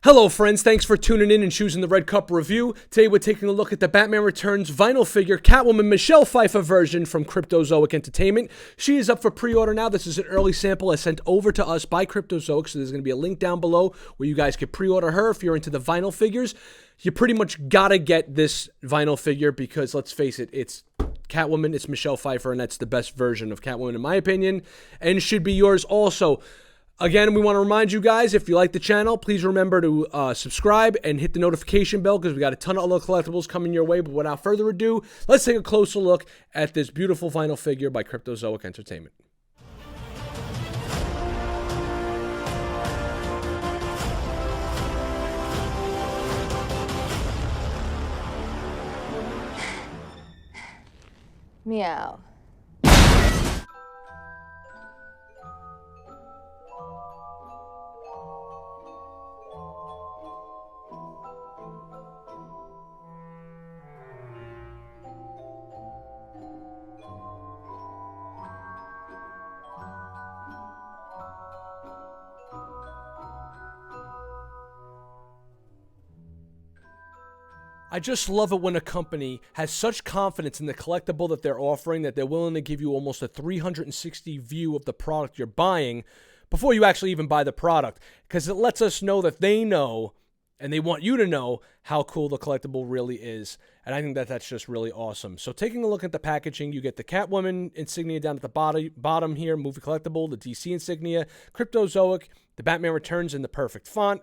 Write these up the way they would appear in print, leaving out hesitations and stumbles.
Hello friends, thanks for tuning in and choosing the Red Cup Review. Today we're taking a look at the Batman Returns vinyl figure Catwoman Michelle Pfeiffer version from CryptoZoic Entertainment. She is up for pre-order now. This is an early sample as sent over to us by CryptoZoic, so there's going to be a link down below where you guys can pre-order her if you're into the vinyl figures. You pretty much gotta get this vinyl figure because, let's face it, it's Catwoman, it's Michelle Pfeiffer, and that's the best version of Catwoman in my opinion, and should be yours also. Again, we want to remind you guys, if you like the channel, please remember to subscribe and hit the notification bell because we got a ton of other collectibles coming your way. But without further ado, let's take a closer look at this beautiful vinyl figure by CryptoZoic Entertainment. Meow. I just love it when a company has such confidence in the collectible that they're offering that they're willing to give you almost a 360 view of the product you're buying before you actually even buy the product, because it lets us know that they know and they want you to know how cool the collectible really is. And I think that that's just really awesome. So taking a look at the packaging, you get the Catwoman insignia down at the bottom here, movie collectible, the DC insignia, CryptoZoic, the Batman Returns in the perfect font.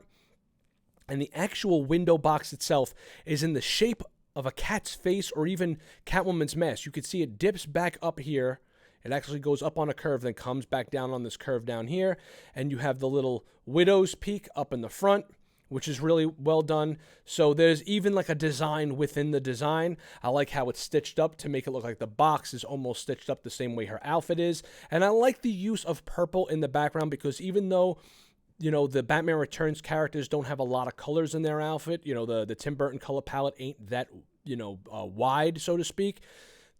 And the actual window box itself is in the shape of a cat's face or even Catwoman's mask. You can see it dips back up here. It actually goes up on a curve, then comes back down on this curve down here. And you have the little widow's peak up in the front, which is really well done. So there's even like a design within the design. I like how it's stitched up to make it look like the box is almost stitched up the same way her outfit is. And I like the use of purple in the background because even though, you know, the Batman Returns characters don't have a lot of colors in their outfit. You know, the Tim Burton color palette ain't that, wide, so to speak.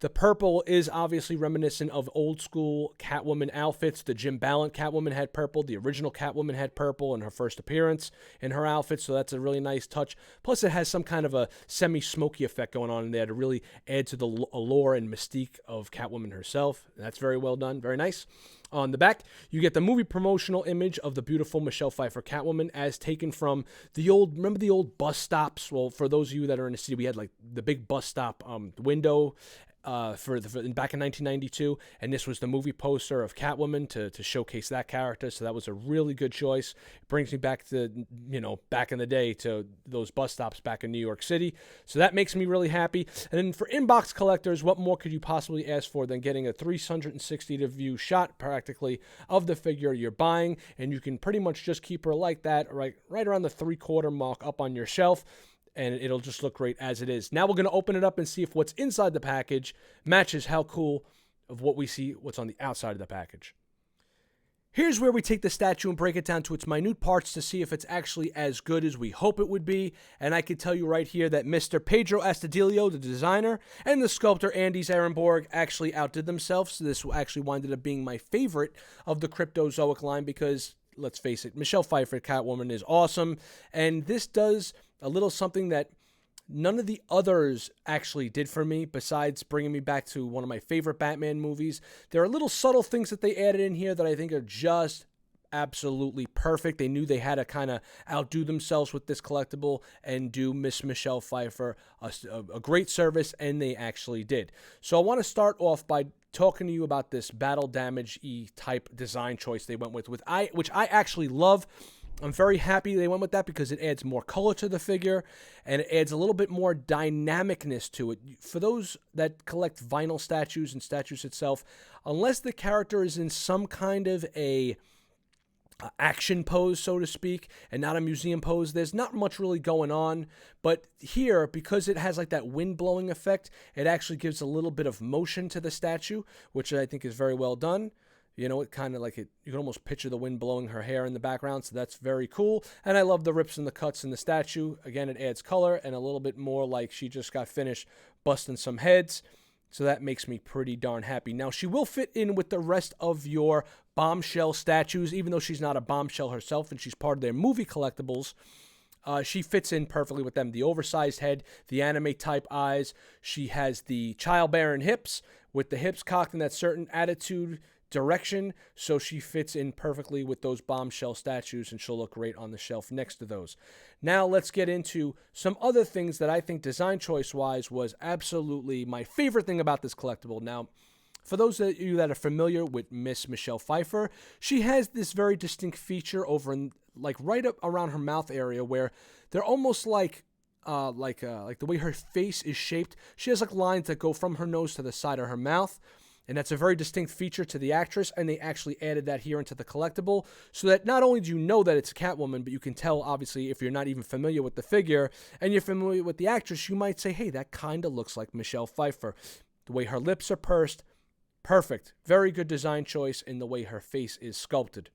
The purple is obviously reminiscent of old school Catwoman outfits. The Jim Ballant Catwoman had purple. The original Catwoman had purple in her first appearance in her outfit, so that's a really nice touch. Plus, it has some kind of a semi-smoky effect going on in there to really add to the allure and mystique of Catwoman herself. That's very well done. Very nice. On the back, you get the movie promotional image of the beautiful Michelle Pfeiffer Catwoman as taken from the old, remember the old bus stops? Well, for those of you that are in the city, we had like the big bus stop window back in 1992, and this was the movie poster of Catwoman to showcase that character, so that was a really good choice. It brings me back to, back in the day to those bus stops back in New York City, so that makes me really happy. And then for inbox collectors, what more could you possibly ask for than getting a 360 view shot practically of the figure you're buying, and you can pretty much just keep her like that, right around the 3/4 mark up on your shelf, and it'll just look great as it is. Now we're going to open it up and see if what's inside the package matches how cool of what we see what's on the outside of the package. Here's where we take the statue and break it down to its minute parts to see if it's actually as good as we hope it would be. And I can tell you right here that Mr. Pedro Astudillo, the designer, and the sculptor Andy Zarenborg actually outdid themselves. So this actually winded up being my favorite of the CryptoZoic line because, let's face it, Michelle Pfeiffer Catwoman is awesome. And this does a little something that none of the others actually did for me besides bringing me back to one of my favorite Batman movies. There are little subtle things that they added in here that I think are just absolutely perfect. They knew they had to kind of outdo themselves with this collectible and do Miss Michelle Pfeiffer a great service, and they actually did. So I want to start off by talking to you about this battle damage-y type design choice they went with which I actually love. I'm very happy they went with that because it adds more color to the figure and it adds a little bit more dynamicness to it. For those that collect vinyl statues and statues itself, unless the character is in some kind of a action pose, so to speak, and not a museum pose, there's not much really going on. But here, because it has like that wind blowing effect, it actually gives a little bit of motion to the statue, which I think is very well done. You know, it kind of like it, you can almost picture the wind blowing her hair in the background, so that's very cool. And I love the rips and the cuts in the statue. Again, it adds color and a little bit more like she just got finished busting some heads. So that makes me pretty darn happy. Now, she will fit in with the rest of your bombshell statues, even though she's not a bombshell herself and she's part of their movie collectibles. she fits in perfectly with them. The oversized head, the anime type eyes. She has the childbearing hips with the hips cocked in that certain attitude direction. So she fits in perfectly with those bombshell statues, and she'll look great on the shelf next to those. Now let's get into some other things that I think design choice wise was absolutely my favorite thing about this collectible. Now, for those of you that are familiar with Miss Michelle Pfeiffer, she has this very distinct feature over in, like, right up around her mouth area, where they're almost like the way her face is shaped. She has like lines that go from her nose to the side of her mouth, and that's a very distinct feature to the actress, and they actually added that here into the collectible, so that not only do you know that it's Catwoman, but you can tell, obviously, if you're not even familiar with the figure and you're familiar with the actress, you might say, hey, that kind of looks like Michelle Pfeiffer. The way her lips are pursed, perfect. Very good design choice in the way her face is sculpted.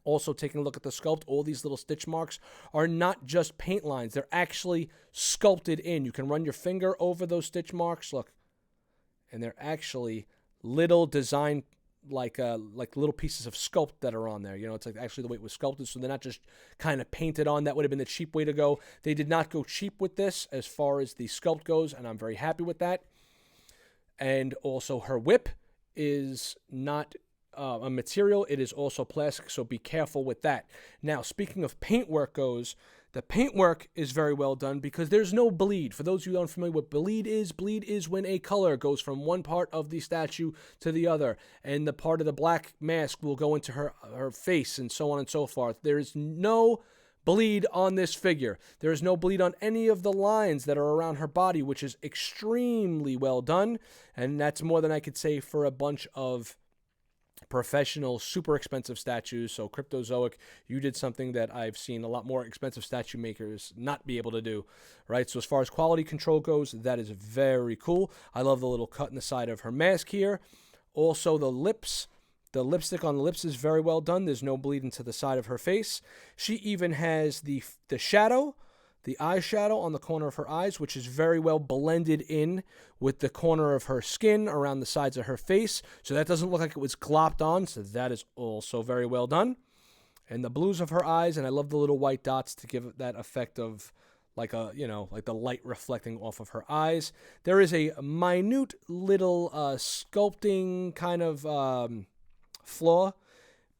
Also, taking a look at the sculpt, all these little stitch marks are not just paint lines. They're actually sculpted in. You can run your finger over those stitch marks, look, and they're actually little design, like little pieces of sculpt that are on there. You know, it's like actually the way it was sculpted, so they're not just kind of painted on. That would have been the cheap way to go. They did not go cheap with this as far as the sculpt goes, and I'm very happy with that. And also her whip is not a material, it is also plastic, so be careful with that. Now, speaking of paintwork goes, the paintwork is very well done because there's no bleed. For those of you who aren't familiar with bleed is when a color goes from one part of the statue to the other, and the part of the black mask will go into her face and so on and so forth. There is no bleed on this figure. There is no bleed on any of the lines that are around her body, which is extremely well done, and that's more than I could say for a bunch of professional, super expensive statues. So CryptoZoic, you did something that I've seen a lot more expensive statue makers not be able to do, right? So as far as quality control goes, that is very cool. I love the little cut in the side of her mask here. Also, the lips. The lipstick on the lips is very well done. There's no bleed into the side of her face. She even has the shadow, the eyeshadow on the corner of her eyes, which is very well blended in with the corner of her skin around the sides of her face. So that doesn't look like it was glopped on. So that is also very well done. And the blues of her eyes, and I love the little white dots to give it that effect of like like the light reflecting off of her eyes. There is a minute little sculpting kind of flaw,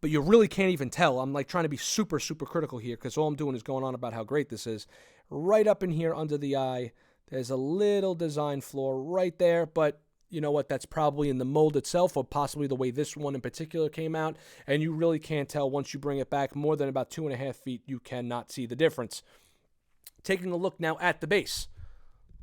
but you really can't even tell. I'm like trying to be super, super critical here because all I'm doing is going on about how great this is. Right up in here under the eye, there's a little design flaw right there, but you know what? That's probably in the mold itself or possibly the way this one in particular came out, and you really can't tell once you bring it back more than about 2.5 feet. You cannot see the difference. Taking a look now at the base.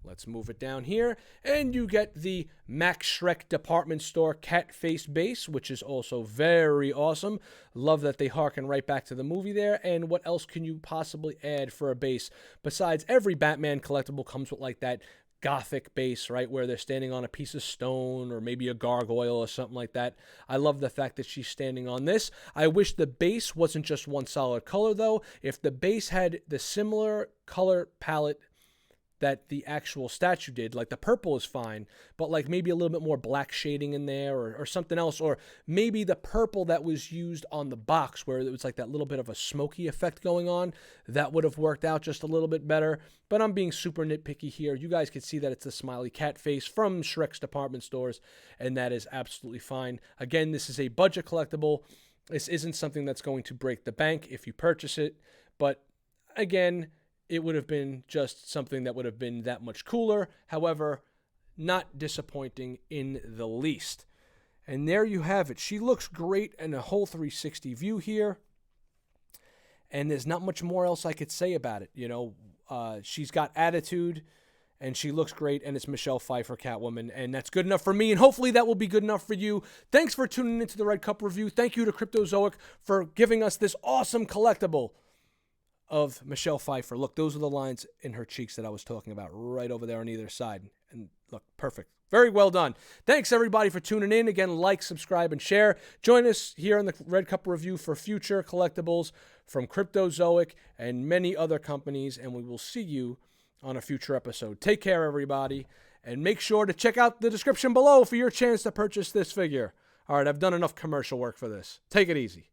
Let's move it down here, and you get the Max Schreck department store cat face base, which is also very awesome. Love that they harken right back to the movie there. And what else can you possibly add for a base besides every Batman collectible comes with like that gothic base, right, where they're standing on a piece of stone or maybe a gargoyle or something like that. I love the fact that she's standing on this. I wish the base wasn't just one solid color, though. If the base had the similar color palette that the actual statue did, like the purple is fine, but like maybe a little bit more black shading in there or something else, or maybe the purple that was used on the box where it was like that little bit of a smoky effect going on, that would have worked out just a little bit better. But I'm being super nitpicky here. You guys can see that it's the smiley cat face from Shrek's department stores, and that is absolutely fine. Again, this is a budget collectible. This isn't something that's going to break the bank if you purchase it, but again, it would have been just something that would have been that much cooler. However, not disappointing in the least. And there you have it. She looks great in a whole 360 view here. And there's not much more else I could say about it. You know, she's got attitude, and she looks great, and it's Michelle Pfeiffer, Catwoman, and that's good enough for me, and hopefully that will be good enough for you. Thanks for tuning into the Red Cup Review. Thank you to CryptoZoic for giving us this awesome collectible of Michelle Pfeiffer. Look, those are the lines in her cheeks that I was talking about right over there on either side. And look, perfect. Very well done. Thanks, everybody, for tuning in. Again, like, subscribe, and share. Join us here on the Red Cup Review for future collectibles from CryptoZoic and many other companies, and we will see you on a future episode. Take care, everybody, and make sure to check out the description below for your chance to purchase this figure. All right, I've done enough commercial work for this. Take it easy.